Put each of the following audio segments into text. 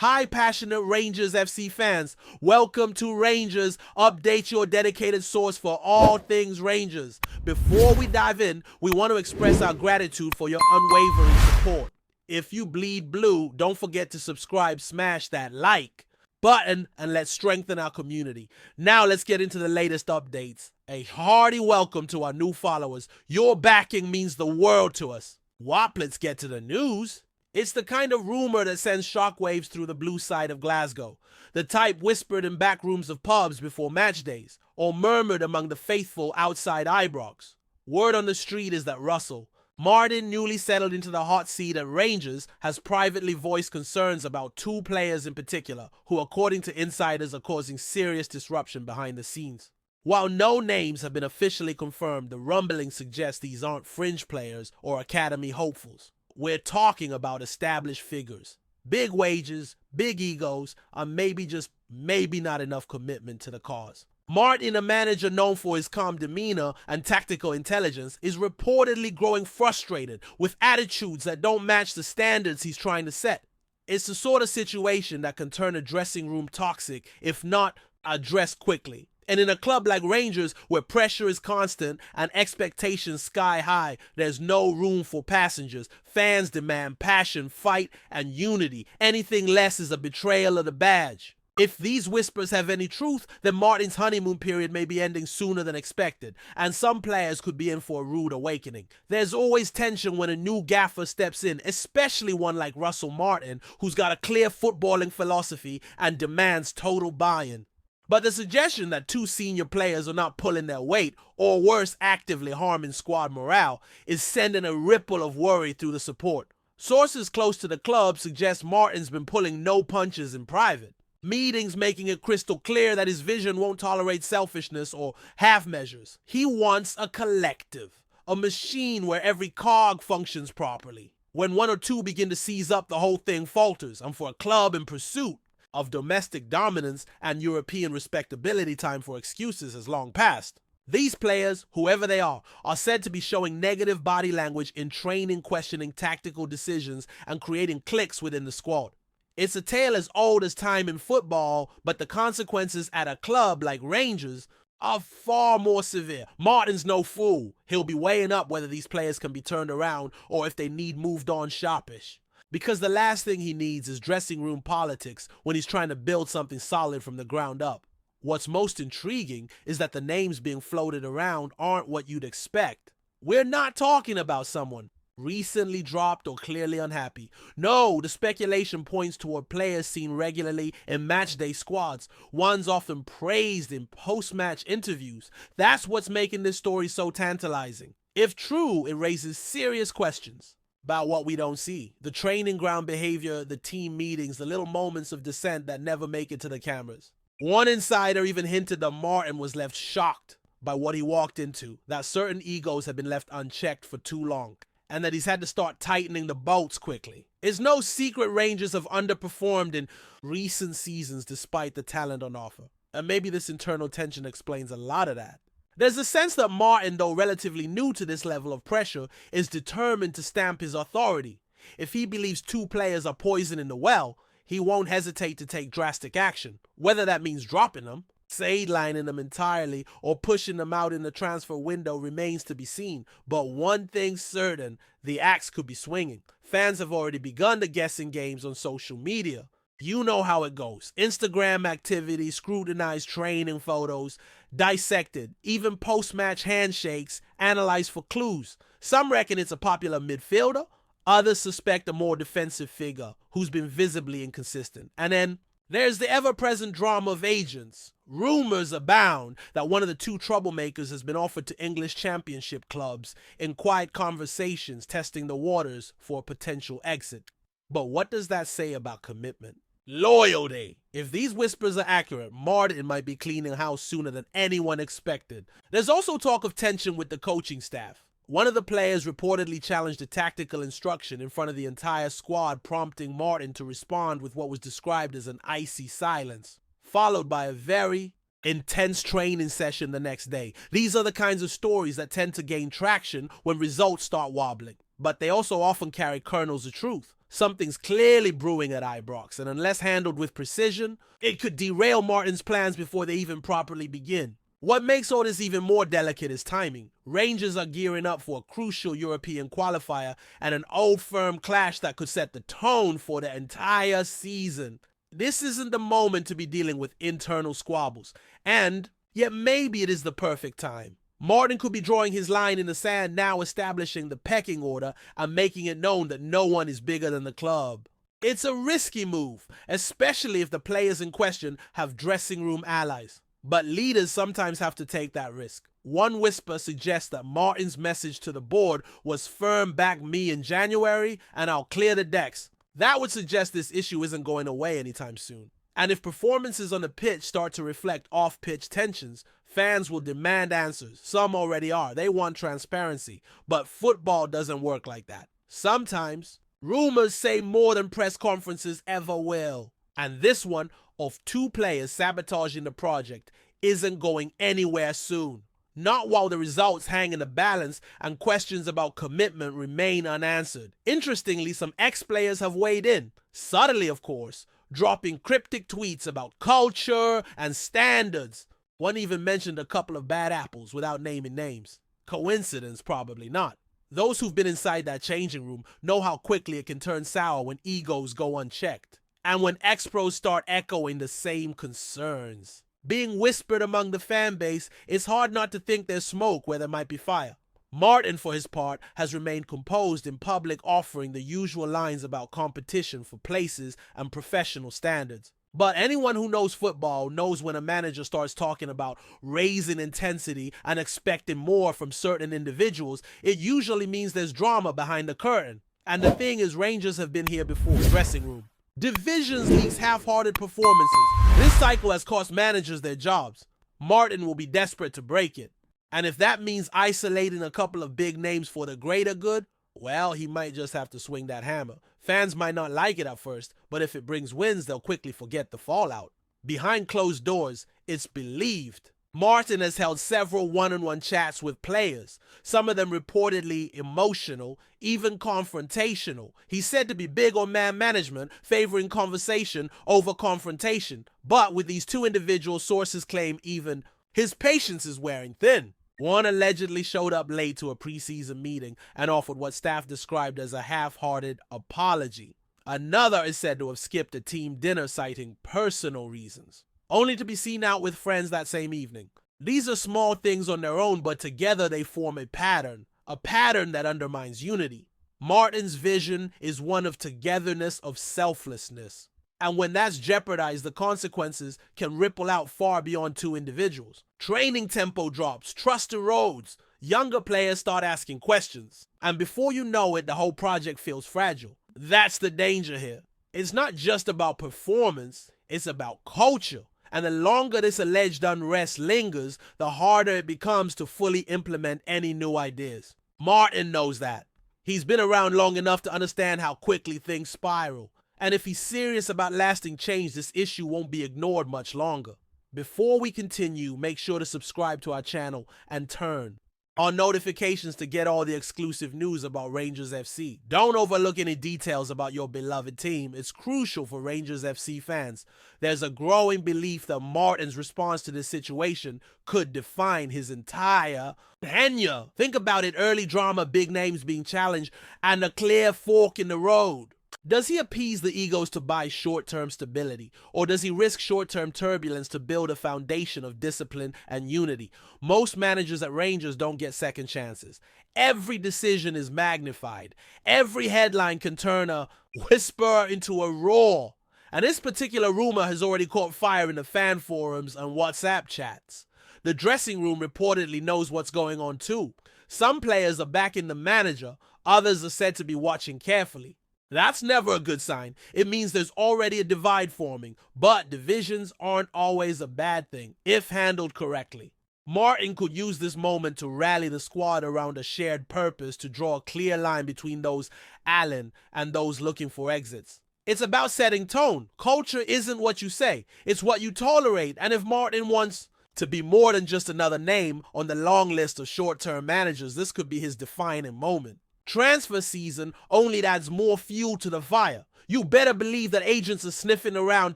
Hi, passionate Rangers FC fans. Welcome to Rangers Update, your dedicated source for all things Rangers. Before we dive in, we want to express our gratitude for your unwavering support. If you bleed blue, don't forget to subscribe, smash that like button, and let's strengthen our community. Now let's get into the latest updates. A hearty welcome to our new followers. Your backing means the world to us. Wop, let's get to the news. It's the kind of rumor that sends shockwaves through the blue side of Glasgow, the type whispered in back rooms of pubs before match days, or murmured among the faithful outside Ibrox. Word on the street is that Russell Martin, newly settled into the hot seat at Rangers, has privately voiced concerns about two players in particular, who according to insiders are causing serious disruption behind the scenes. While no names have been officially confirmed, the rumblings suggest these aren't fringe players or academy hopefuls. We're talking about established figures. Big wages, big egos, and maybe not enough commitment to the cause. Martin, a manager known for his calm demeanor and tactical intelligence, is reportedly growing frustrated with attitudes that don't match the standards he's trying to set. It's the sort of situation that can turn a dressing room toxic if not addressed quickly. And in a club like Rangers, where pressure is constant and expectations sky high, there's no room for passengers. Fans demand passion, fight, and unity. Anything less is a betrayal of the badge. If these whispers have any truth, then Martin's honeymoon period may be ending sooner than expected, and some players could be in for a rude awakening. There's always tension when a new gaffer steps in, especially one like Russell Martin, who's got a clear footballing philosophy and demands total buy-in. But the suggestion that two senior players are not pulling their weight, or worse, actively harming squad morale, is sending a ripple of worry through the support. Sources close to the club suggest Martin's been pulling no punches in private. Meetings making it crystal clear that his vision won't tolerate selfishness or half measures. He wants a collective, a machine where every cog functions properly. When one or two begin to seize up, the whole thing falters, and for a club in pursuit of domestic dominance and European respectability, time for excuses has long passed. These players, whoever they are said to be showing negative body language in training, questioning tactical decisions, and creating cliques within the squad. It's a tale as old as time in football, but the consequences at a club like Rangers are far more severe. Martin's no fool. He'll be weighing up whether these players can be turned around or if they need moved on sharpish. Because the last thing he needs is dressing room politics when he's trying to build something solid from the ground up. What's most intriguing is that the names being floated around aren't what you'd expect. We're not talking about someone recently dropped or clearly unhappy. No, the speculation points toward players seen regularly in matchday squads, ones often praised in post-match interviews. That's what's making this story so tantalizing. If true, it raises serious questions about what we don't see. The training ground behavior, the team meetings, the little moments of dissent that never make it to the cameras. One insider even hinted that Martin was left shocked by what he walked into, that certain egos had been left unchecked for too long, and that he's had to start tightening the bolts quickly. It's no secret Rangers have underperformed in recent seasons despite the talent on offer. And maybe this internal tension explains a lot of that. There's a sense that Martin, though relatively new to this level of pressure, is determined to stamp his authority. If he believes two players are poisoning the well, he won't hesitate to take drastic action, whether that means dropping them, sidelining them entirely, or pushing them out in the transfer window remains to be seen. But one thing's certain, the axe could be swinging. Fans have already begun the guessing games on social media. You know how it goes. Instagram activity, scrutinized training photos, dissected, even post-match handshakes, analyzed for clues. Some reckon it's a popular midfielder, others suspect a more defensive figure who's been visibly inconsistent. And then there's the ever-present drama of agents. Rumors abound that one of the two troublemakers has been offered to English championship clubs in quiet conversations, testing the waters for a potential exit. But what does that say about commitment? Loyalty. If these whispers are accurate, Martin might be cleaning house sooner than anyone expected. There's also talk of tension with the coaching staff. One of the players reportedly challenged a tactical instruction in front of the entire squad, prompting Martin to respond with what was described as an icy silence, followed by a very intense training session the next day. These are the kinds of stories that tend to gain traction when results start wobbling, but they also often carry kernels of truth. Something's clearly brewing at Ibrox, and unless handled with precision, it could derail Martin's plans before they even properly begin. What makes all this even more delicate is timing. Rangers are gearing up for a crucial European qualifier and an old firm clash that could set the tone for the entire season. This isn't the moment to be dealing with internal squabbles, and yet maybe it is the perfect time. Martin could be drawing his line in the sand now, establishing the pecking order and making it known that no one is bigger than the club. It's a risky move, especially if the players in question have dressing room allies. But leaders sometimes have to take that risk. One whisper suggests that Martin's message to the board was firm back me in January and I'll clear the decks. That would suggest this issue isn't going away anytime soon. And if performances on the pitch start to reflect off-pitch tensions, fans will demand answers. Some already are. They want transparency. But football doesn't work like that. Sometimes, rumors say more than press conferences ever will. And this one, of two players sabotaging the project, isn't going anywhere soon. Not while the results hang in the balance and questions about commitment remain unanswered. Interestingly, some ex-players have weighed in. Subtly, of course, dropping cryptic tweets about culture and standards. One even mentioned a couple of bad apples without naming names. Coincidence? Probably not. Those who've been inside that changing room know how quickly it can turn sour when egos go unchecked. And when ex-pros start echoing the same concerns. Being whispered among the fan base, it's hard not to think there's smoke where there might be fire. Martin, for his part, has remained composed in public, offering the usual lines about competition for places and professional standards. But anyone who knows football knows when a manager starts talking about raising intensity and expecting more from certain individuals, it usually means there's drama behind the curtain. And the thing is, Rangers have been here before. Dressing room. Divisions leagues half-hearted performances. This cycle has cost managers their jobs. Martin will be desperate to break it. And if that means isolating a couple of big names for the greater good, well, he might just have to swing that hammer. Fans might not like it at first, but if it brings wins, they'll quickly forget the fallout. Behind closed doors, it's believed Martin has held several one-on-one chats with players, some of them reportedly emotional, even confrontational. He's said to be big on man management, favoring conversation over confrontation. But with these two individuals, sources claim even his patience is wearing thin. One allegedly showed up late to a preseason meeting and offered what staff described as a half-hearted apology. Another is said to have skipped a team dinner citing personal reasons, only to be seen out with friends that same evening. These are small things on their own, but together they form a pattern that undermines unity. Martin's vision is one of togetherness, of selflessness. And when that's jeopardized, the consequences can ripple out far beyond two individuals. Training tempo drops, trust erodes, younger players start asking questions. And before you know it, the whole project feels fragile. That's the danger here. It's not just about performance, it's about culture. And the longer this alleged unrest lingers, the harder it becomes to fully implement any new ideas. Martin knows that. He's been around long enough to understand how quickly things spiral. And if he's serious about lasting change, this issue won't be ignored much longer. Before we continue, make sure to subscribe to our channel and turn on notifications to get all the exclusive news about Rangers FC. Don't overlook any details about your beloved team. It's crucial for Rangers FC fans. There's a growing belief that Martin's response to this situation could define his entire tenure. Think about it: early drama, big names being challenged, and a clear fork in the road. Does he appease the egos to buy short-term stability, or does he risk short-term turbulence to build a foundation of discipline and unity? Most managers at Rangers don't get second chances. Every decision is magnified. Every headline can turn a whisper into a roar. And this particular rumor has already caught fire in the fan forums and WhatsApp chats. The dressing room reportedly knows what's going on too. Some players are backing the manager, others are said to be watching carefully. That's never a good sign. It means there's already a divide forming, but divisions aren't always a bad thing if handled correctly. Martin could use this moment to rally the squad around a shared purpose, to draw a clear line between those Allen and those looking for exits. It's about setting tone. Culture isn't what you say, it's what you tolerate. And if Martin wants to be more than just another name on the long list of short-term managers, this could be his defining moment. Transfer season only adds more fuel to the fire. You better believe that agents are sniffing around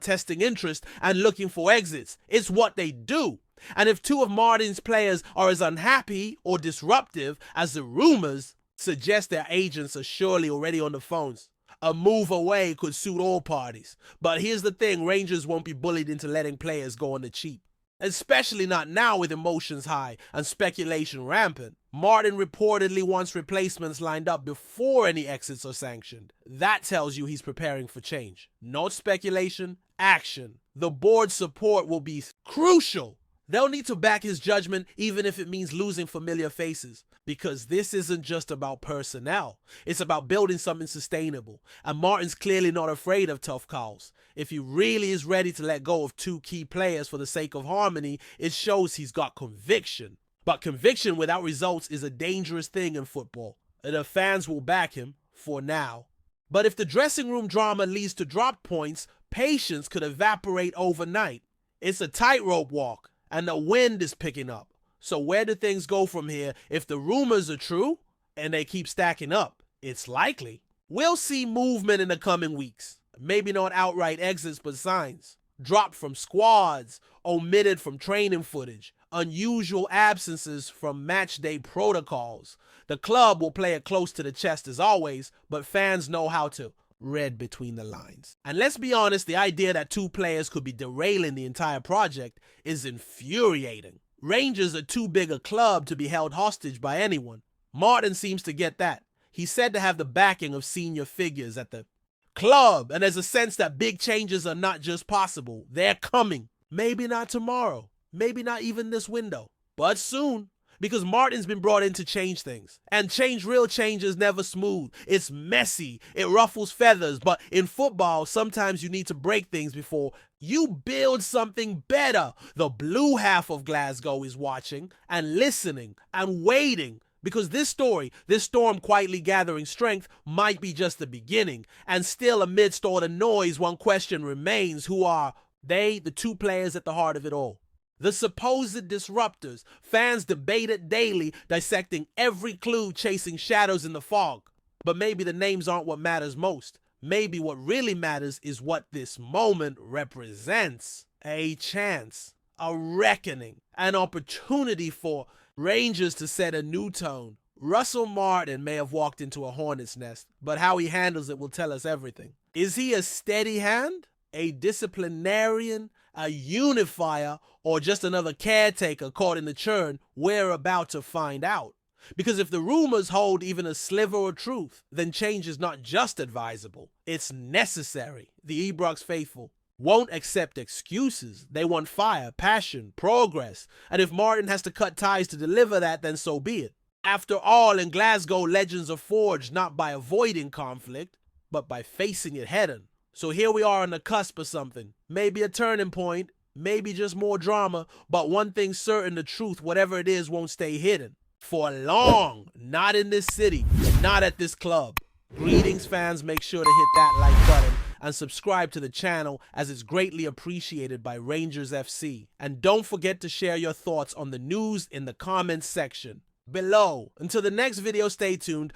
testing interest and looking for exits. It's what they do. And if two of Martin's players are as unhappy or disruptive as the rumors suggest, their agents are surely already on the phones. A move away could suit all parties. But here's the thing, Rangers won't be bullied into letting players go on the cheap. Especially not now with emotions high and speculation rampant. Martin reportedly wants replacements lined up before any exits are sanctioned. That tells you he's preparing for change. Not speculation, action. The board's support will be crucial. They'll need to back his judgment even if it means losing familiar faces. Because this isn't just about personnel. It's about building something sustainable. And Martin's clearly not afraid of tough calls. If he really is ready to let go of two key players for the sake of harmony, it shows he's got conviction. But conviction without results is a dangerous thing in football. The fans will back him, for now. But if the dressing room drama leads to drop points, patience could evaporate overnight. It's a tightrope walk, and the wind is picking up. So where do things go from here? If the rumors are true, and they keep stacking up, it's likely we'll see movement in the coming weeks. Maybe not outright exits, but signs. Dropped from squads, omitted from training footage, unusual absences from match day protocols. The club will play it close to the chest as always, but fans know how to read between the lines. And let's be honest, the idea that two players could be derailing the entire project is infuriating. Rangers are too big a club to be held hostage by anyone. Martin seems to get that. He's said to have the backing of senior figures at the club, and there's a sense that big changes are not just possible, they're coming. Maybe not tomorrow, maybe not even this window, but soon. Because Martin's been brought in to change things. And real change is never smooth. It's messy. It ruffles feathers. But in football, sometimes you need to break things before you build something better. The blue half of Glasgow is watching and listening and waiting. Because this storm quietly gathering strength, might be just the beginning. And still amidst all the noise, one question remains. Who are they, the two players at the heart of it all? The supposed disruptors. Fans debate it daily, dissecting every clue, chasing shadows in the fog. But maybe the names aren't what matters most. Maybe what really matters is what this moment represents. A chance, a reckoning, an opportunity for Rangers to set a new tone. Russell Martin may have walked into a hornet's nest, but how he handles it will tell us everything. Is he a steady hand? A disciplinarian? A unifier? Or just another caretaker caught in the churn? We're about to find out. Because if the rumors hold even a sliver of truth, then change is not just advisable, it's necessary. The Ibrox faithful won't accept excuses. They want fire, passion, progress. And if Martin has to cut ties to deliver that, then so be it. After all, in Glasgow, legends are forged not by avoiding conflict, but by facing it head on. So here we are on the cusp of something. Maybe a turning point, maybe just more drama, but one thing's certain, the truth, whatever it is, won't stay hidden. For long, not in this city, not at this club. Greetings, fans. Make sure to hit that like button and subscribe to the channel, as it's greatly appreciated by Rangers FC. And don't forget to share your thoughts on the news in the comments section below. Until the next video, stay tuned.